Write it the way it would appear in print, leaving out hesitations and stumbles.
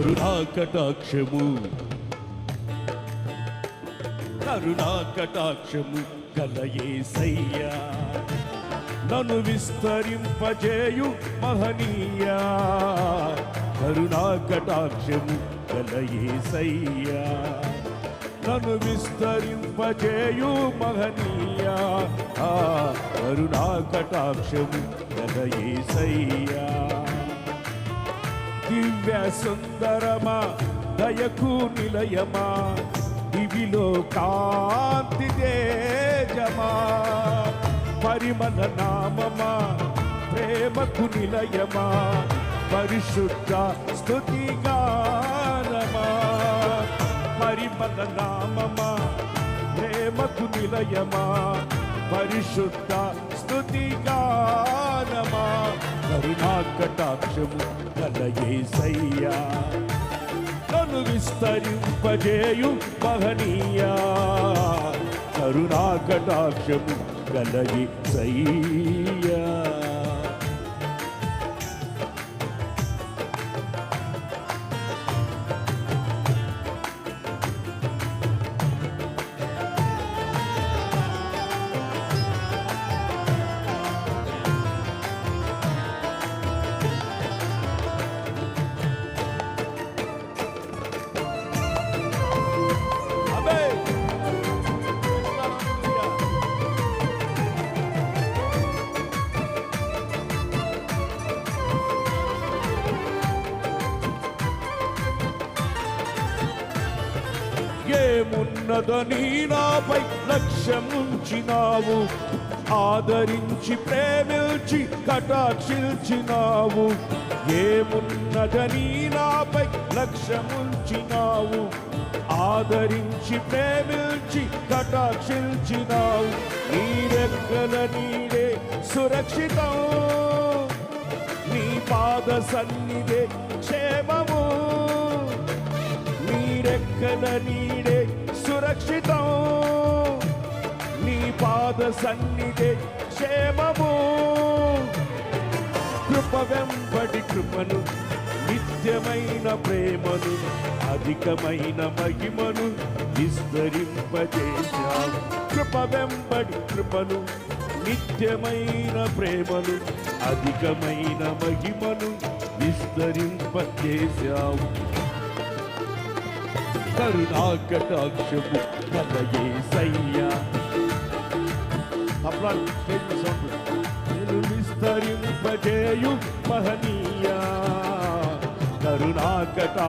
కరుణాకటాక్షము గల యేసయ్యా నన్ను విస్తరింపజేయు మహనీయా కరుణాకటాక్షము గల యేసయ్యా నన్ను విస్తరింపజేయు మహనీయా కరుణాకటాక్షము గల యేసయ్యా దివ్య సుందరమా దయకు నిలయమా దివిలో కాంతి తేజమా పరిమళ నామమా ప్రేమకు నిలయమా పరిశుద్ధ స్తుతి గానమా పరిమళ నామమా ప్రేమకు నిలయమా పరిశుద్ధ స్తుతి గానమా కరుణాకటాక్షము గల యేసయ్యా నన్ను విస్తరింపజేయు మహనీయా కరుణాకటాక్షము గల యేసయ్యా ఏమున్నదని నాపై లక్ష్యముంచినావు ఆదరించి ప్రేమించి కటాక్షించినావు ఏమున్నదని నాపై లక్ష్యముంచినావు ఆదరించి ప్రేమించి కటాక్షించినావు నీ రెక్కల నీడే సురక్షితం నీ పాద సన్నిధే క్షేమము రెక్కల నీడే సురక్షితం నీ పాద సన్నిధే క్షేమము కృప వెంబడి కృపను నిత్యమైన ప్రేమను అధికమైన మహిమను విస్తరింపజేశావు కృప వెంబడి కృపను నిత్యమైన ప్రేమను అధికమైన మహిమను విస్తరింపజేశావు కరుణాకటాక్షము గల యేసయ్యా నేను విస్తరింపజేయు మహనీయా కరుణాకటా